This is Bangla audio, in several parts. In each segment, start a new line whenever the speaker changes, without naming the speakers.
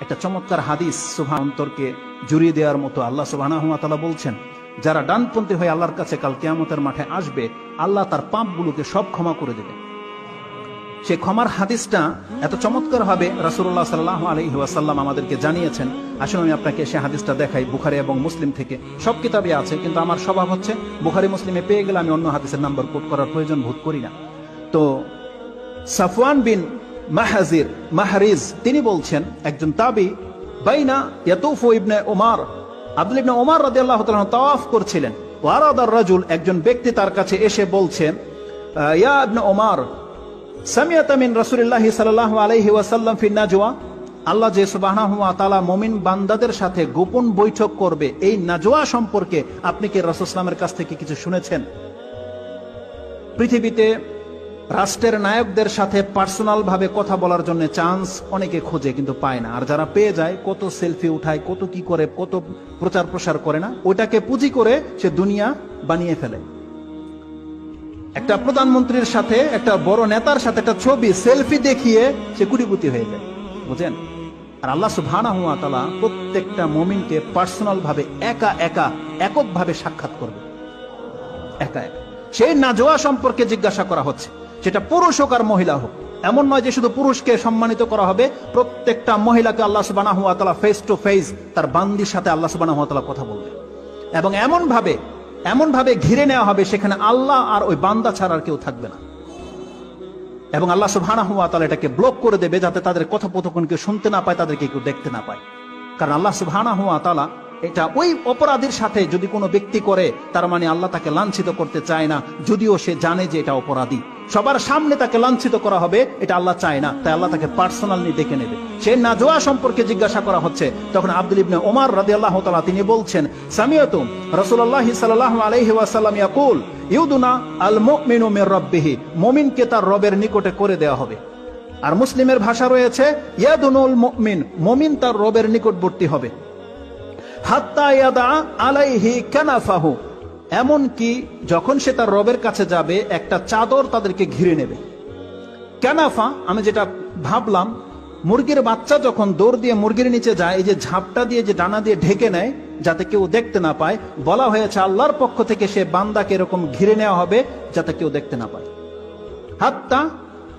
একটা চমৎকার হাদিস সুবহান অন্তরকে জুড়িয়ে দেওয়ার মতো। আল্লাহ সুবহানাহু ওয়া তাআলা বলছেন, যারা ডানপন্থী হয়ে আল্লাহর কাছে কাল কিয়ামতের মাঠে আসবে, আল্লাহ তার পাপগুলোকে সব ক্ষমা করে দেবে। সেই ক্ষমার হাদিসটা এত চমৎকার ভাবে রাসূলুল্লাহ সাল্লাল্লাহু আলাইহি ওয়াসাল্লাম আমাদেরকে জানিয়েছেন। আসলে আমি আপনাকে সেই হাদিসটা দেখাই, বুখারী এবং মুসলিম থেকে। সব কিতাবে আছে, কিন্তু আমার স্বভাব হচ্ছে বুখারী মুসলিমে পেয়ে গেলে আমি অন্য হাদিসের নাম্বার কোট করার প্রয়োজন বোধ করি না। তো সাফওয়ান বিন মাহরিজ তিনি বলছেন, একজন তাবি, বাইনা ইয়াতুফু ইবনে ওমর, আব্দুল্লাহ ইবনে ওমর রাদিয়াল্লাহু তাআলা তাওয়াফ করছিলেন। ওয়ারাদার রাজুল, একজন ব্যক্তি তার কাছে এসে বলছেন, ইয়া ইবনে ওমর, সামিআতা মিন রাসূলিল্লাহি সাল্লাল্লাহু আলাইহি ওয়াসাল্লাম ফি নাজওয়া, আল্লাহ যে সুবহানাহু ওয়া তাআলা মুমিন বান্দাদের সাথে গোপন বৈঠক করবে, এই নাজওয়া সম্পর্কে আপনি কি রাসূল সাল্লাল্লাহু আলাইহি ওয়াসাল্লামের কাছ থেকে কিছু শুনেছেন? পৃথিবীতে রাষ্ট্রের নায়কদের সাথে পার্সোনাল ভাবে কথা বলার জন্য চান্স অনেকে খোঁজে, কিন্তু পায় না। আর যারা পেয়ে যায়, কত সেলফি উঠায়, কত কি করে, কত প্রচার প্রসার করে না, ওইটাকে পুঁজি করে সে দুনিয়া বানিয়ে ফেলে। একটা প্রধানমন্ত্রীর সাথে, একটা বড় নেতার সাথে একটা ছবি সেলফি দেখিয়ে সে কোটিপতি হয়ে যায়, বুঝেন? আর আল্লাহ সুবহানাহু ওয়া তাআলা প্রত্যেকটা মুমিনকে পার্সোনাল ভাবে এককভাবে সাক্ষাৎ করবে, একা একা। সেই নাজওয়া সম্পর্কে জিজ্ঞাসা করা হচ্ছে, সেটা পুরুষ হোক আর মহিলা হোক। এমন নয় যে শুধু পুরুষকে সম্মানিত করা হবে, প্রত্যেকটা মহিলাকে আল্লাহ সুবহানাহু ওয়া তাআলা ফেস টু ফেস তার বান্দির সাথে আল্লাহ সুবহানাহু ওয়া তাআলা কথা বলবে, এবং এমন ভাবে ঘিরে নেওয়া হবে, সেখানে আল্লাহ আর ওই বান্দা ছাড়া আর কেউ থাকবে না। এবং আল্লাহ সুবহানাহু ওয়া তাআলা এটাকে ব্লক করে দেবে, যাতে তাদের কথোপকথন কেউ শুনতে না পায়, তাদেরকে কেউ দেখতে না পায়। কারণ আল্লাহ সুবহানাহু ওয়া তাআলা এটা ওই অপরাধীর সাথে যদি কোনো ব্যক্তি করে, তার মানে আল্লাহ তাকে লাঞ্ছিত করতে চায় না, যদিও সে জানে যে এটা অপরাধী। সবার সামনে তাকে লাঞ্ছিত করা হবে, এটা আল্লাহ চায় না, তাই আল্লাহ তাকে পার্সোনালি ডেকে নেবে। সে নাজওয়া সম্পর্কে জিজ্ঞাসা করা হচ্ছে। তখন আব্দুল ইবনে ওমর রাদিয়াল্লাহু তাআলা তিনি বলছেন, সামিআতু রাসূলুল্লাহ সাল্লাল্লাহু আলাইহি ওয়াসাল্লাম ইয়াকুল, ইউদুনা আল মুমিনু মির রাব্বিহি, মুমিনকে তার রবের নিকটে করে দেওয়া হবে। আর মুসলিমের ভাষা রয়েছে, ইয়াদুনুল মুমিন, মুমিন তার রবের নিকটবর্তী হবে। হাত্তা ইয়াদা আলাইহি কানাফাহু, এমন কি যখন সে তার রবের কাছে যাবে, একটা চাদর তাদেরকে ঘিরে নেবে। কানাফা, আমি যেটা ভাবলাম, মুরগির বাচ্চা যখন দৌড় দিয়ে মুরগির নিচে যায়, এই যে ঝাপটা দিয়ে যে ডানা দিয়ে ঢেকে নেয় যাতে কেউ দেখতে না পায়, বলা হয়েছে আল্লাহর পক্ষ থেকে সে বান্দাকে এরকম ঘিরে নেওয়া হবে যাতে কেউ দেখতে না পায়। হাত্তা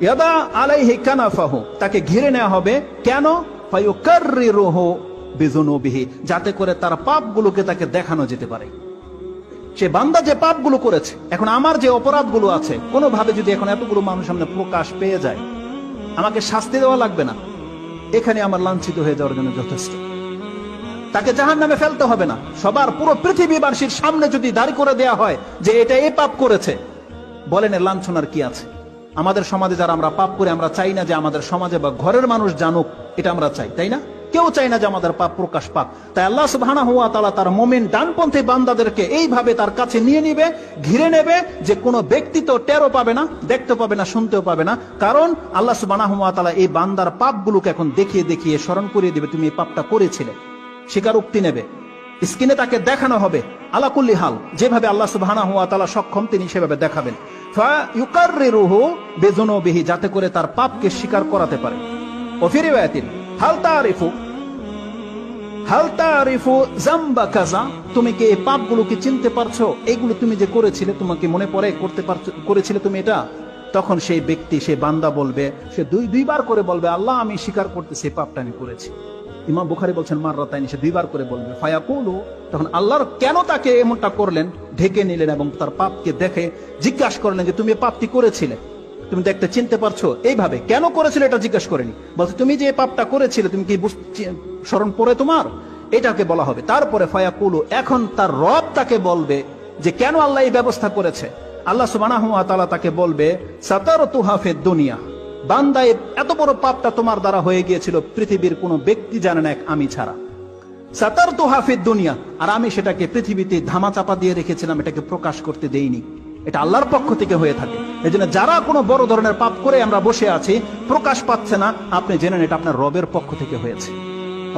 ইয়াদা আলাইহি কানাফাহু, তাকে ঘিরে নেওয়া হবে। কেন? ফায়ুকাররিরুহু বিযুনুবিহি, যাতে করে তার পাপগুলোকে তাকে দেখানো যেতে পারে। সে বান্দা যে পাপগুলো করেছে, এখন আমার যে অপরাধগুলো আছে, কোনোভাবে যদি এখন এতগুলো মানুষের সামনে প্রকাশ পেয়ে যায়, আমাকে শাস্তি দেওয়া লাগবে না, এখানে আমার লাঞ্ছিত হয়ে যাওয়ার জন্য যথেষ্ট। তাকে জাহান্নামে ফেলতে হবে না। সবার, পুরো পৃথিবীবাসীর সামনে যদি দাঁড় করে দেওয়া হয় যে এটা এই পাপ করেছে, বলেন এর লাঞ্ছনার কি আছে? আমাদের সমাজে যারা আমরা পাপ করে, আমরা চাই না যে আমাদের সমাজে বা ঘরের মানুষ জানুক, এটা আমরা চাই, তাই না? কেউ চাই না যে আমাদের পাপ প্রকাশ পাক। তাই আল্লাহ সুবহানাহু ওয়া তাআলা তার মুমিন ডানপন্থী বান্দাদেরকে এইভাবে তার কাছে নিয়ে নিবে, ঘিরে নেবে, যে কোনো ব্যক্তি তো টেরও পাবে না, দেখতে পাবে না, শুনতেও পাবে না। কারণ আল্লাহ সুবহানাহু ওয়া তাআলা এই বান্দার পাপগুলোকে এখন দেখিয়ে দেখিয়ে স্মরণ করিয়ে দিবে, তুমি এই পাপটা করেছিলে। স্বীকারোক্তি নেবে, স্ক্রিনে তাকে দেখানো হবে। আলা কুল্লি হাল, যেভাবে আল্লাহ সুবহানাহু ওয়া তাআলা সক্ষম, তিনি সেভাবে দেখাবেন। ফায়ুকাররিরুহু বিযুনুবিহি, যাতে করে তার পাপকে স্বীকার করাতে পারে। ওয়া ফি রিওয়ায়াতিন, হাল তারিফু জামবা কাযা, তুমি কি এই পাপগুলোকে চিনতে পারছো? এগুলো তুমি যে করেছিলে, তোমাকে মনে পড়ে করেছিলে তুমি এটা? তখন সেই ব্যক্তি, সেই বান্দা বলবে, সে দুইবার করে বলবে, আল্লাহ আমি স্বীকার করতেছি এই পাপটা আমি করেছি। ইমাম বুখারী বলছেন মাররাতাইনি, সে দুইবার করে বলবে। ফায়াকুলু, তখন আল্লাহর কেন তাকে এমনটা করলেন, ঢেকে নিলেন এবং তার পাপকে দেখে জিজ্ঞাসা করলেন যে তুমি এই পাপটি করেছিলে, তুমি দেখতে চিনতে পারছো? এইভাবে কেন করেছিলে এটা জিজ্ঞাসা করেনি, বলছে তুমি যে পাপটা করেছিলে, তুমি কি স্মরণ পড়ে তোমার? এটাকে বলা হবে। তারপরে ফায়াকুলু, এখন তার রব তাকে বলবে যে কেন আল্লাহ এই ব্যবস্থা করেছে। আল্লাহ সুবহানাহু ওয়া তাআলা তাকে বলবে, সাতারতুহা ফিদ দুনিয়া, বান্দা এত বড় পাপটা তোমার দ্বারা হয়ে গিয়েছিল, পৃথিবীর কোনো ব্যক্তি জানে না আমি ছাড়া। সাতারতুহা ফিদ দুনিয়া, আর আমি সেটাকে পৃথিবীতে ধামাচাপা দিয়ে রেখেছিলাম, এটাকে প্রকাশ করতে দেইনি। এটা আল্লাহর পক্ষ থেকে হয়ে থাকে। এই জন্য যারা কোনো বড় ধরনের পাপ করে আমরা বসে আছি, প্রকাশ পাচ্ছে না, আপনি জেনেন এটা আপনার রবের পক্ষ থেকে হয়েছে।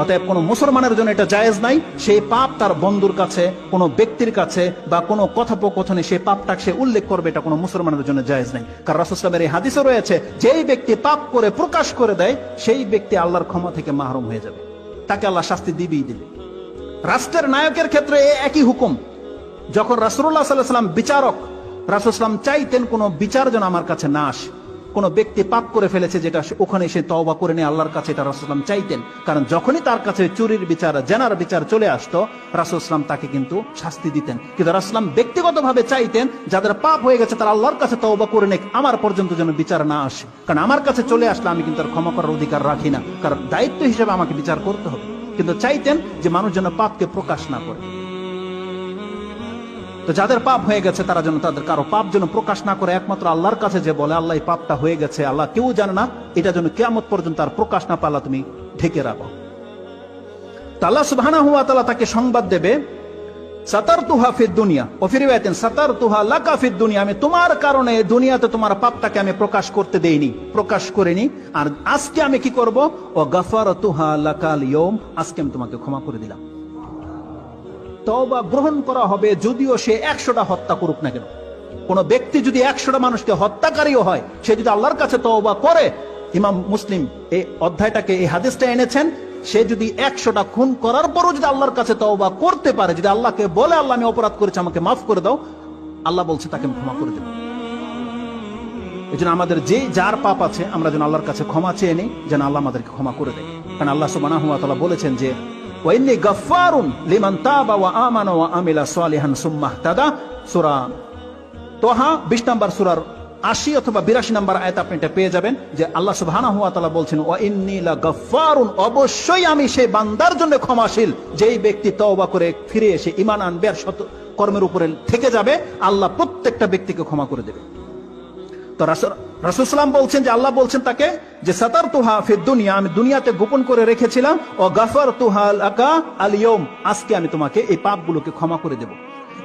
অতএব কোনো মুসলমানের জন্য এটা জায়েজ নাই, সেই পাপ তার বন্ধুর কাছে, কোনো ব্যক্তির কাছে বা কোনো কথোপকথনে সেই পাপটাকে সে উল্লেখ করবে, এটা কোনো মুসলমানের জন্য জায়েজ নাই। কারণ রাসূল সাল্লাল্লাহু আলাইহি ওয়াসাল্লামের এই হাদিসে রয়েছে, যেই ব্যক্তি পাপ করে প্রকাশ করে দেয়, সেই ব্যক্তি আল্লাহর ক্ষমা থেকে মাহরুম হয়ে যাবে। তাকে আল্লাহ শাস্তি দিবেই দিবে। রাষ্ট্রের নায়কের ক্ষেত্রে একই হুকুম। যখন রাসূলুল্লাহ সাল্লাল্লাহু আলাইহি ওয়াসাল্লাম বিচারক, রাসূল সাল্লাল্লাহু আলাইহি ওয়াসাল্লাম চাইতেন কোনো বিচার যেন আমার কাছে না আসে। কোনো ব্যক্তি পাপ করে ফেলেছে, যেটা ওখানে সে তওবা করে নিয়ে আল্লাহর কাছে, এটা রাসূল সাল্লাল্লাহু আলাইহি ওয়াসাল্লাম চাইতেন। কারণ যখনই তার কাছে চুরির বিচার, জেনার বিচার চলে আসতো, রাসূল সাল্লাল্লাহু আলাইহি ওয়াসাল্লাম তাকে কিন্তু শাস্তি দিতেন। কিন্তু রাসূল সাল্লাল্লাহু আলাইহি ওয়াসাল্লাম ব্যক্তিগতভাবে চাইতেন যাদের পাপ হয়ে গেছে তারা আল্লাহর কাছে তওবা করে নেক, আমার পর্যন্ত যেন বিচার না আসে। কারণ আমার কাছে চলে আসলে আমি কিন্তু আর ক্ষমা করার অধিকার রাখি না, কারণ দায়িত্ব হিসেবে আমাকে বিচার করতে হবে। কিন্তু চাইতেন যে মানুষ যেন পাপকে প্রকাশ না করে। তো যাদের পাপ হয়ে গেছে তারা যেন তাদের কারো পাপ যেন প্রকাশ না করে, একমাত্র আল্লাহর কাছে যে বলে আল্লাহ এই পাপটা হয়ে গেছে, আল্লাহ কেউ জানে না, এটা যেন কিয়ামত পর্যন্ত আর প্রকাশ না পালা তুমি ঢেকে রাখো। তো আল্লাহ সুবহানাহু ওয়া তাআলা তাকে সংবাদ দেবে, সাতারতুহা ফিদ দুনিয়া ওয়া ফি রিওয়ায়াতিন সাতারতুহা লাকা ফিদ দুনিয়া, আমি তোমার কারণে দুনিয়াতে তোমার পাপটাকে আমি প্রকাশ করতে দেইনি, প্রকাশ করিনি, আর আজকে আমি কি করব, ও গাফারাতুহা লাকাল ইয়াউম, আজকে আমি তোমাকে ক্ষমা করে দিলাম। তওবা গ্রহণ করা হবে যদিও সে 100টা হত্যা করুক না কেন। কোন ব্যক্তি যদি 100টা মানুষকে হত্যাকারীও হয়, সে যদি আল্লাহর কাছে তওবা করে, ইমাম মুসলিম এই অধ্যায়টাকে, এই হাদিসটা এনেছেন, সে যদি 100টা খুন করার পরও যদি আল্লাহর কাছে তওবা করতে পারে, যদি আল্লাহকে বলে আল্লাহ আমি অপরাধ করেছি আমাকে মাফ করে দাও, আল্লাহ বলছে তাকে আমি ক্ষমা করে দেব। এই জন্য আমাদের যে যার পাপ আছে আমরা যেন আল্লাহর কাছে ক্ষমা চেয়ে নিই, যেন আল্লাহ আমাদেরকে ক্ষমা করে দেয়। কারণ আল্লাহ সুবহানাহু ওয়া তাআলা বলেছেন যে ওয়াইন্নী গাফফারুন লিমান তাবা ওয়া আমানা ওয়া আমিলা সালিহান সুম্মা ইহতাদা, সূরা তোহা 20 নম্বর সূরার 80 অথবা 82 নম্বর আয়াত আপনি এটা পেয়ে যাবেন, যে আল্লাহ সুবহানাহু ওয়া তাআলা বলছেন ওয়াইন্নী লাগাফফারুন, অবশ্যই আমি সেই বান্দার জন্য ক্ষমাশীল যেই ব্যক্তি তওবা করে ফিরে এসে ঈমান আনবে আর সৎ কর্মের উপরে থেকে যাবে, আল্লাহ প্রত্যেকটা ব্যক্তিকে ক্ষমা করে দেবে। তো রাসূল সাল্লাম বলছেন যে আল্লাহ বলছেন তাকে যে সাতারতুহা ফিদ দুনিয়া, আমি দুনিয়াতে গোপন করে রেখেছিলাম, ও গাফারতুহা লাকা আল ইয়াউম, আজকে আমি তোমাকে এই পাপগুলোকে ক্ষমা করে দেব।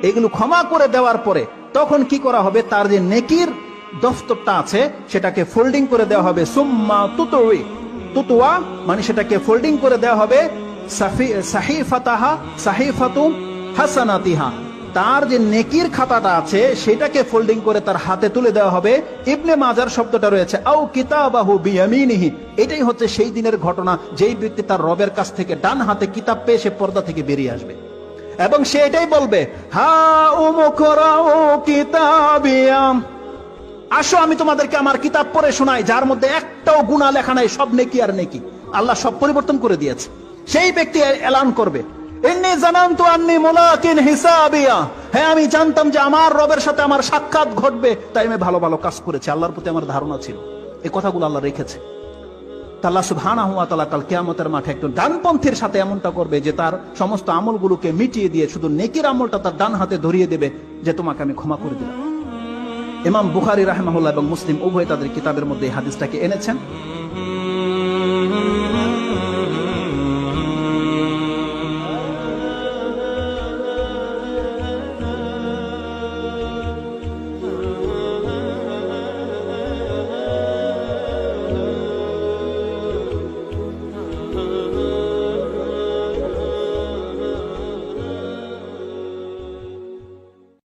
এগুলো ক্ষমা করে দেওয়ার পরে তখন কি করা হবে, তার যে নেকির দফতরটা আছে সেটাকে ফোল্ডিং করে দেওয়া হবে, সুম্মা তুতুই, তুতুয়া মানে সেটাকে ফোল্ডিং করে দেওয়া হবে, সাহিফাতাহা সাহিফাতু হাসানাতিহা, তার যে নেকির খাতাটা আছে সেটাকে ফোল্ডিং করে তার হাতে তুলে দেওয়া হবে। ইবনে মাজার শব্দটা রয়েছে আও কিতাবাহু বিয়ামিনিহি, এটাই হচ্ছে সেই দিনের ঘটনা যেই ব্যক্তি তার রবের কাছ থেকে ডান হাতে কিতাব পেয়ে সে পর্দা থেকে বেরিয়ে আসবে এবং সে এটাই বলবে, হা উমকরাউ কিতাবিয়াম, আসো আমি তোমাদেরকে আমার কিতাব পড়ে শোনাই, যার মধ্যে একটাও গুনাহ লেখা নাই, সব নেকি আর নেকি, আল্লাহ সব পরিবর্তন করে দিয়েছে। সেই ব্যক্তি এলান করবে, ইন্নী জানানতু আন্নী মুলাকিন হিসাবিয়া, হ্যাঁ আমি জানতাম যে আমার রবের সাথে আমার সাক্ষাৎ ঘটবে, তাই আমি ভালো ভালো কাজ করেছি, আল্লাহর প্রতি আমার ধারণা ছিল। এই কথাগুলো আল্লাহ রেখেছে। আল্লাহ সুবহানাহু ওয়া তাআলা কাল কিয়ামতের মাঠে একজন ডানপন্থীর সাথে এমনটা করবে যে তার সমস্ত আমলগুলোকে মিটিয়ে দিয়ে শুধু নেকির আমলটা তার ডান হাতে ধরিয়ে দেবে, যে তোমাকে আমি ক্ষমা করে দিলাম। ইমাম বুখারী রাহিমাহুল্লাহ এবং মুসলিম উভয় তাদের কিতাবের মধ্যে এই হাদিসটাকে এনেছেন।